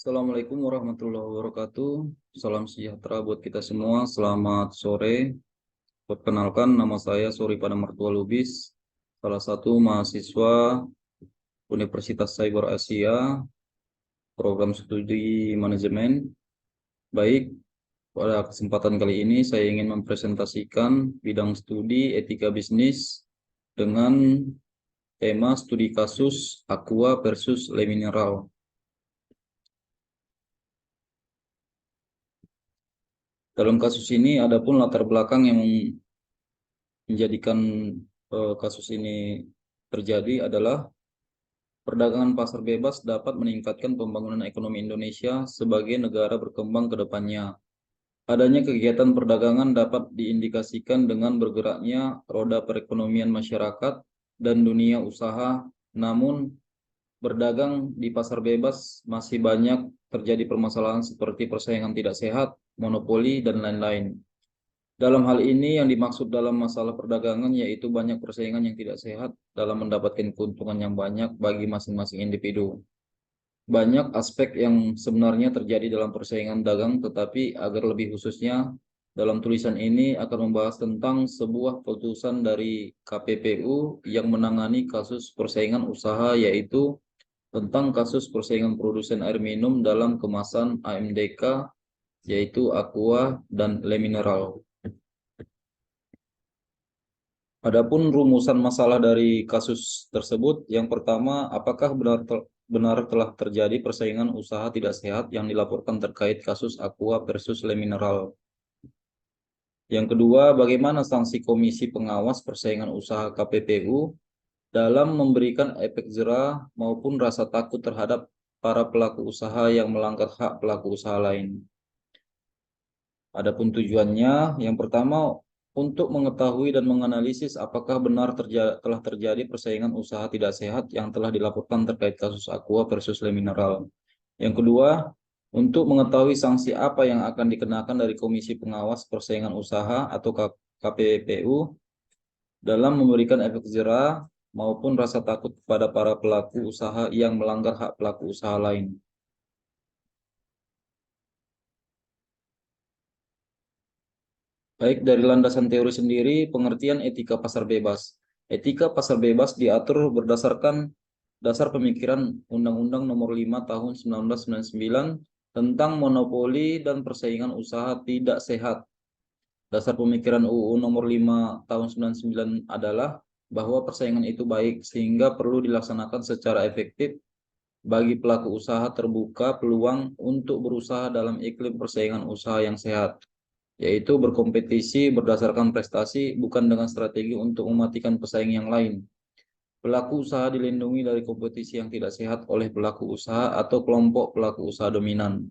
Assalamualaikum warahmatullahi wabarakatuh. Salam sejahtera buat kita semua. Selamat sore. Perkenalkan, nama saya Sori Pada Mertua Lubis, salah satu mahasiswa Universitas Cyber Asia, program studi manajemen. Baik, pada kesempatan kali ini saya ingin mempresentasikan bidang studi etika bisnis dengan tema studi kasus Aqua versus Le Mineral. Dalam kasus ini adapun latar belakang yang menjadikan kasus ini terjadi adalah perdagangan pasar bebas dapat meningkatkan pembangunan ekonomi Indonesia sebagai negara berkembang ke depannya. Adanya kegiatan perdagangan dapat diindikasikan dengan bergeraknya roda perekonomian masyarakat dan dunia usaha, namun berdagang di pasar bebas masih banyak terjadi permasalahan seperti persaingan tidak sehat, monopoli, dan lain-lain. Dalam hal ini yang dimaksud dalam masalah perdagangan yaitu banyak persaingan yang tidak sehat dalam mendapatkan keuntungan yang banyak bagi masing-masing individu. Banyak aspek yang sebenarnya terjadi dalam persaingan dagang, tetapi agar lebih khususnya dalam tulisan ini akan membahas tentang sebuah putusan dari KPPU yang menangani kasus persaingan usaha, yaitu tentang kasus persaingan produsen air minum dalam kemasan AMDK, yaitu Aqua dan Le Mineral. Adapun rumusan masalah dari kasus tersebut, yang pertama, apakah benar telah terjadi persaingan usaha tidak sehat yang dilaporkan terkait kasus Aqua versus Le Mineral? Yang kedua, bagaimana sanksi Komisi Pengawas Persaingan Usaha KPPU dalam memberikan efek jera maupun rasa takut terhadap para pelaku usaha yang melanggar hak pelaku usaha lain? Adapun tujuannya, yang pertama, untuk mengetahui dan menganalisis apakah benar telah terjadi persaingan usaha tidak sehat yang telah dilaporkan terkait kasus Aqua versus Le Mineral. Yang kedua, untuk mengetahui sanksi apa yang akan dikenakan dari Komisi Pengawas Persaingan Usaha atau KPPU dalam memberikan efek jera maupun rasa takut kepada para pelaku usaha yang melanggar hak pelaku usaha lain. Baik, dari landasan teori sendiri, pengertian etika pasar bebas. Etika pasar bebas diatur berdasarkan dasar pemikiran Undang-Undang Nomor 5 Tahun 1999 tentang monopoli dan persaingan usaha tidak sehat. Dasar pemikiran UU Nomor 5 Tahun 99 adalah bahwa persaingan itu baik sehingga perlu dilaksanakan secara efektif bagi pelaku usaha, terbuka peluang untuk berusaha dalam iklim persaingan usaha yang sehat, yaitu berkompetisi berdasarkan prestasi bukan dengan strategi untuk mematikan pesaing yang lain. Pelaku usaha dilindungi dari kompetisi yang tidak sehat oleh pelaku usaha atau kelompok pelaku usaha dominan.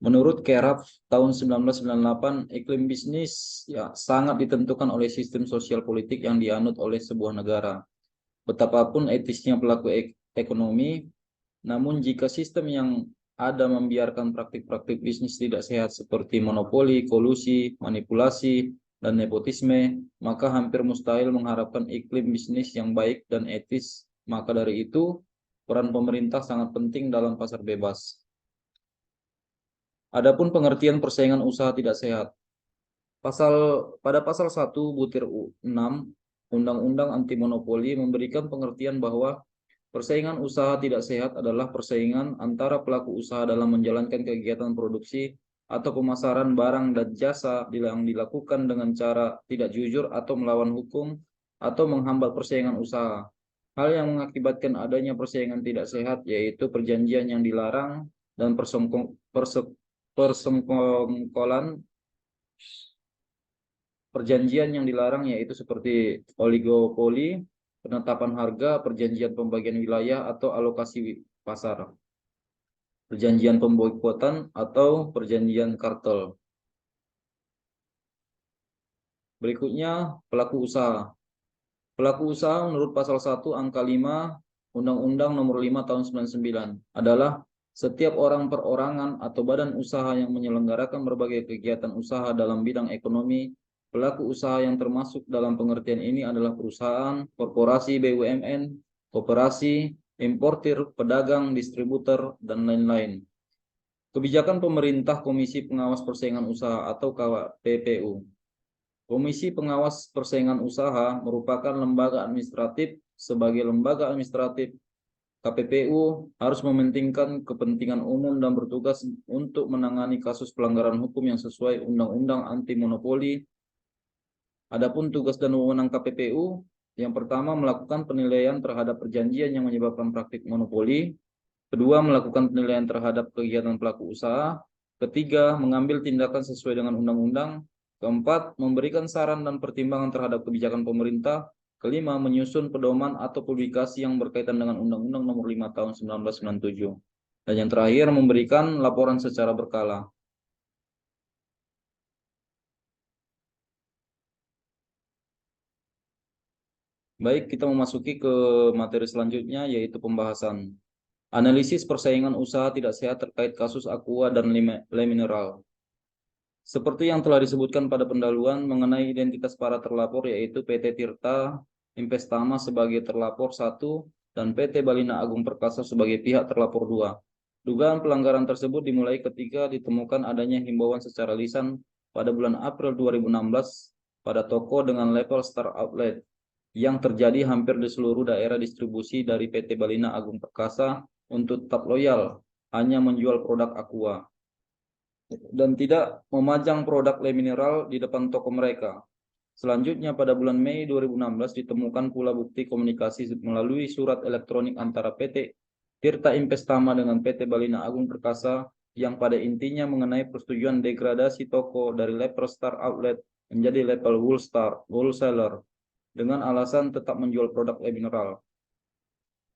Menurut Keraf tahun 1998, iklim bisnis sangat ditentukan oleh sistem sosial politik yang dianut oleh sebuah negara. Betapapun etisnya pelaku ekonomi, namun jika sistem yang ada membiarkan praktik-praktik bisnis tidak sehat seperti monopoli, kolusi, manipulasi, dan nepotisme, maka hampir mustahil mengharapkan iklim bisnis yang baik dan etis. Maka dari itu, peran pemerintah sangat penting dalam pasar bebas. Adapun pengertian persaingan usaha tidak sehat. Pada pasal 1 butir 6 Undang-Undang Anti Monopoli memberikan pengertian bahwa persaingan usaha tidak sehat adalah persaingan antara pelaku usaha dalam menjalankan kegiatan produksi atau pemasaran barang dan jasa yang dilakukan dengan cara tidak jujur atau melawan hukum atau menghambat persaingan usaha. Hal yang mengakibatkan adanya persaingan tidak sehat yaitu perjanjian yang dilarang dan persekongkolan. Perjanjian yang dilarang yaitu seperti oligopoli, penetapan harga, perjanjian pembagian wilayah atau alokasi pasar, perjanjian pemboikotan atau perjanjian kartel. Berikutnya, pelaku usaha. Pelaku usaha menurut pasal 1 angka 5 Undang-Undang Nomor 5 Tahun 99 adalah setiap orang perorangan atau badan usaha yang menyelenggarakan berbagai kegiatan usaha dalam bidang ekonomi. Pelaku usaha yang termasuk dalam pengertian ini adalah perusahaan, korporasi, BUMN, koperasi, importir, pedagang, distributor, dan lain-lain. Kebijakan pemerintah Komisi Pengawas Persaingan Usaha atau KPPU. Komisi Pengawas Persaingan Usaha merupakan lembaga administratif. Sebagai lembaga administratif, KPPU harus mementingkan kepentingan umum dan bertugas untuk menangani kasus pelanggaran hukum yang sesuai Undang-Undang Anti Monopoli. Adapun tugas dan wewenang KPPU, yang pertama melakukan penilaian terhadap perjanjian yang menyebabkan praktik monopoli. Kedua, melakukan penilaian terhadap kegiatan pelaku usaha. Ketiga, mengambil tindakan sesuai dengan undang-undang. Keempat, memberikan saran dan pertimbangan terhadap kebijakan pemerintah. Kelima, menyusun pedoman atau publikasi yang berkaitan dengan Undang-Undang Nomor 5 Tahun 1997. Dan yang terakhir, memberikan laporan secara berkala. Baik, kita memasuki ke materi selanjutnya, yaitu pembahasan analisis persaingan usaha tidak sehat terkait kasus Aqua dan Le Mineral. Seperti yang telah disebutkan pada pendahuluan mengenai identitas para terlapor, yaitu PT Tirta Investama sebagai terlapor 1 dan PT Balina Agung Perkasa sebagai pihak terlapor 2. Dugaan pelanggaran tersebut dimulai ketika ditemukan adanya himbauan secara lisan pada bulan April 2016 pada toko dengan level Star Outlet yang terjadi hampir di seluruh daerah distribusi dari PT Balina Agung Perkasa untuk tetap loyal hanya menjual produk Aqua dan tidak memajang produk Le Mineral di depan toko mereka. Selanjutnya pada bulan Mei 2016 ditemukan pula bukti komunikasi melalui surat elektronik antara PT Tirta Investama dengan PT Balina Agung Perkasa yang pada intinya mengenai persetujuan degradasi toko dari level Star Outlet menjadi level Wholesaler dengan alasan tetap menjual produk Le Mineral.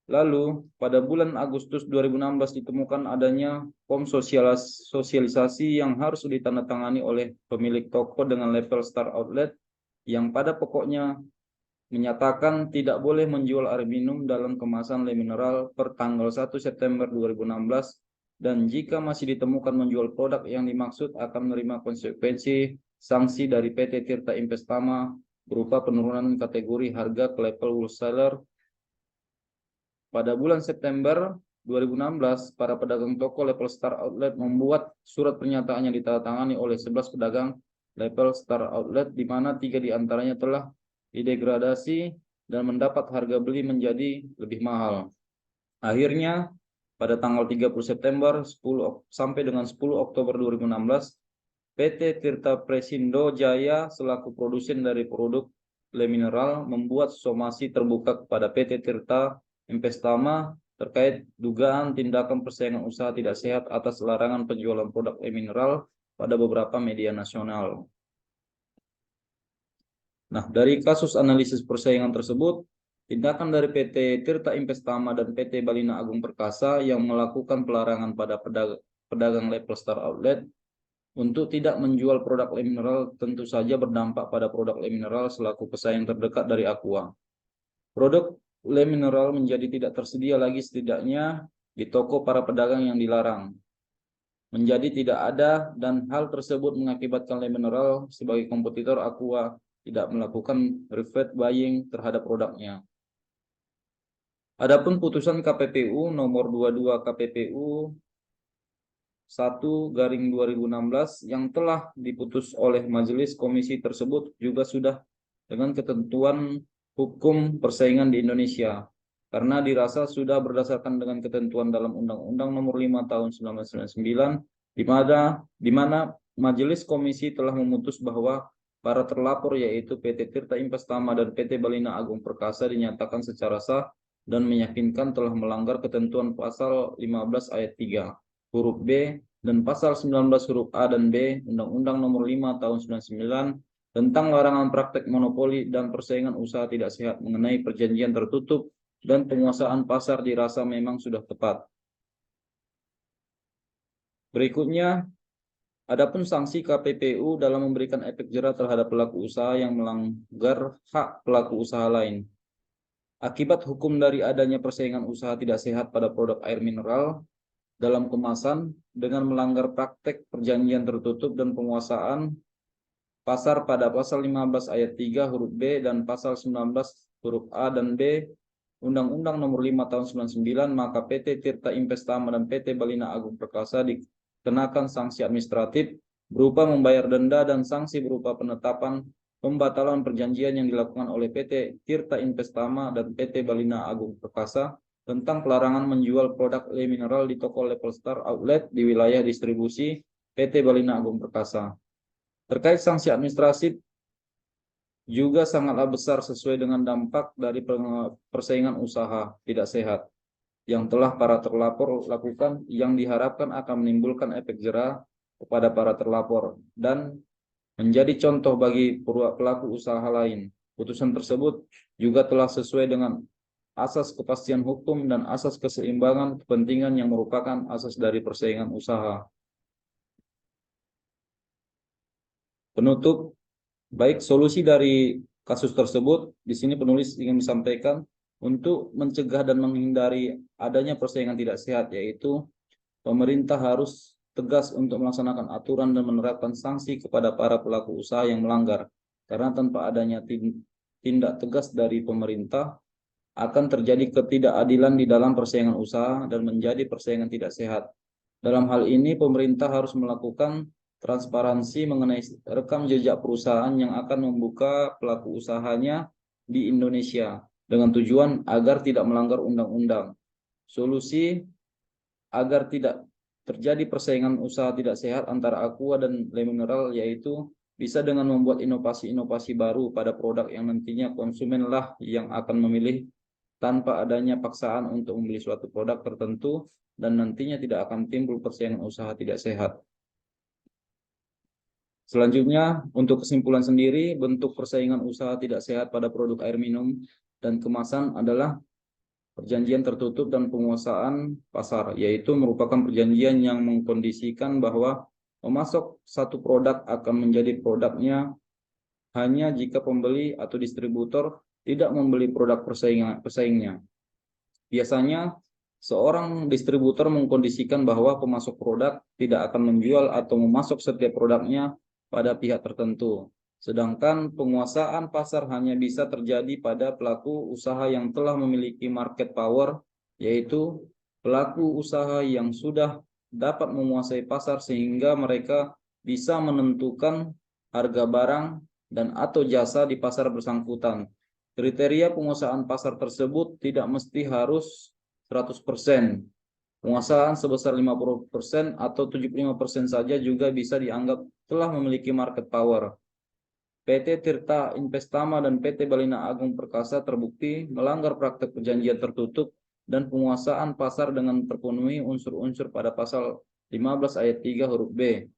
Lalu, pada bulan Agustus 2016 ditemukan adanya form sosialisasi yang harus ditandatangani oleh pemilik toko dengan level Star Outlet yang pada pokoknya menyatakan tidak boleh menjual air minum dalam kemasan Le Mineral per tanggal 1 September 2016 dan jika masih ditemukan menjual produk yang dimaksud akan menerima konsekuensi sanksi dari PT Tirta Investama berupa penurunan kategori harga ke level wholesaler. Pada bulan September 2016, para pedagang toko level Star Outlet membuat surat pernyataan yang ditandatangani oleh 11 pedagang level Star Outlet, di mana 3 diantaranya telah didegradasi dan mendapat harga beli menjadi lebih mahal. Akhirnya, pada tanggal 30 September sampai dengan 10 Oktober 2016, PT Tirta Presindo Jaya selaku produsen dari produk Le Mineral membuat somasi terbuka kepada PT Tirta Investama terkait dugaan tindakan persaingan usaha tidak sehat atas larangan penjualan produk Le Mineral pada beberapa media nasional. Nah, dari kasus analisis persaingan tersebut, tindakan dari PT Tirta Investama dan PT Balina Agung Perkasa yang melakukan pelarangan pada pedagang level Star Outlet untuk tidak menjual produk Le Mineral tentu saja berdampak pada produk Le Mineral selaku pesaing terdekat dari Aqua. Produk Le Mineral menjadi tidak tersedia lagi setidaknya di toko para pedagang yang dilarang. Menjadi tidak ada dan hal tersebut mengakibatkan Le Mineral sebagai kompetitor Aqua tidak melakukan reverse buying terhadap produknya. Adapun putusan KPPU nomor 22 KPPU 1/2016 yang telah diputus oleh majelis komisi tersebut juga sudah dengan ketentuan hukum persaingan di Indonesia karena dirasa sudah berdasarkan dengan ketentuan dalam Undang-Undang Nomor 5 Tahun 1999 di mana majelis komisi telah memutus bahwa para terlapor yaitu PT Tirta Investama dan PT Balina Agung Perkasa dinyatakan secara sah dan meyakinkan telah melanggar ketentuan pasal 15 ayat 3 huruf B dan pasal 19 huruf A dan B Undang-Undang Nomor 5 Tahun 1999 tentang larangan praktek monopoli dan persaingan usaha tidak sehat mengenai perjanjian tertutup dan penguasaan pasar dirasa memang sudah tepat. Berikutnya, adapun sanksi KPPU dalam memberikan efek jera terhadap pelaku usaha yang melanggar hak pelaku usaha lain. Akibat hukum dari adanya persaingan usaha tidak sehat pada produk air mineral dalam kemasan dengan melanggar praktek perjanjian tertutup dan penguasaan pasar pada pasal 15 ayat 3 huruf B dan pasal 19 huruf A dan B Undang-Undang Nomor 5 Tahun 99, maka PT Tirta Investama dan PT Balina Agung Perkasa dikenakan sanksi administratif berupa membayar denda dan sanksi berupa penetapan pembatalan perjanjian yang dilakukan oleh PT Tirta Investama dan PT Balina Agung Perkasa tentang pelarangan menjual produk Le Mineral di toko Level Star Outlet di wilayah distribusi PT Balina Agung Perkasa. Terkait sanksi administratif juga sangatlah besar sesuai dengan dampak dari persaingan usaha tidak sehat yang telah para terlapor lakukan, yang diharapkan akan menimbulkan efek jera kepada para terlapor dan menjadi contoh bagi pelaku usaha lain. Putusan tersebut juga telah sesuai dengan asas kepastian hukum dan asas keseimbangan kepentingan yang merupakan asas dari persaingan usaha. Penutup, baik solusi dari kasus tersebut, di sini penulis ingin menyampaikan untuk mencegah dan menghindari adanya persaingan tidak sehat, yaitu pemerintah harus tegas untuk melaksanakan aturan dan menerapkan sanksi kepada para pelaku usaha yang melanggar. Karena tanpa adanya tindak tegas dari pemerintah, akan terjadi ketidakadilan di dalam persaingan usaha dan menjadi persaingan tidak sehat. Dalam hal ini, pemerintah harus melakukan transparansi mengenai rekam jejak perusahaan yang akan membuka pelaku usahanya di Indonesia dengan tujuan agar tidak melanggar undang-undang. Solusi agar tidak terjadi persaingan usaha tidak sehat antara Aqua dan Le Mineral yaitu bisa dengan membuat inovasi-inovasi baru pada produk yang nantinya konsumenlah yang akan memilih tanpa adanya paksaan untuk membeli suatu produk tertentu dan nantinya tidak akan timbul persaingan usaha tidak sehat. Selanjutnya, untuk kesimpulan sendiri, bentuk persaingan usaha tidak sehat pada produk air minum dan kemasan adalah perjanjian tertutup dan penguasaan pasar, yaitu merupakan perjanjian yang mengkondisikan bahwa memasok satu produk akan menjadi produknya hanya jika pembeli atau distributor tidak membeli produk pesaingnya. Biasanya, seorang distributor mengkondisikan bahwa pemasok produk tidak akan menjual atau memasok setiap produknya pada pihak tertentu. Sedangkan penguasaan pasar hanya bisa terjadi pada pelaku usaha yang telah memiliki market power, yaitu pelaku usaha yang sudah dapat menguasai pasar sehingga mereka bisa menentukan harga barang dan atau jasa di pasar bersangkutan. Kriteria penguasaan pasar tersebut tidak mesti harus 100%. Penguasaan sebesar 50% atau 75% saja juga bisa dianggap telah memiliki market power. PT Tirta Investama dan PT Balina Agung Perkasa terbukti melanggar praktek perjanjian tertutup dan penguasaan pasar dengan terpenuhi unsur-unsur pada pasal 15 ayat 3 huruf B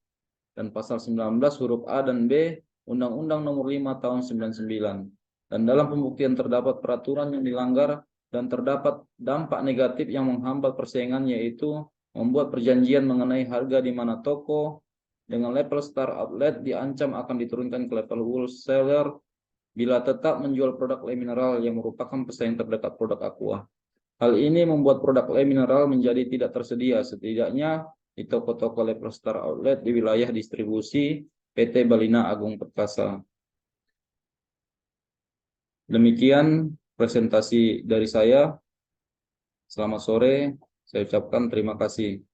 dan pasal 19 huruf A dan B Undang-Undang Nomor 5 Tahun 99. Dan dalam pembuktian terdapat peraturan yang dilanggar dan terdapat dampak negatif yang menghambat persaingan, yaitu membuat perjanjian mengenai harga di mana toko dengan level Star Outlet diancam akan diturunkan ke level wholesaler bila tetap menjual produk Le Mineral yang merupakan pesaing terdekat produk Aqua. Hal ini membuat produk Le Mineral menjadi tidak tersedia setidaknya di toko-toko level Star Outlet di wilayah distribusi PT Balina Agung Perkasa. Demikian presentasi dari saya. Selamat sore, saya ucapkan terima kasih.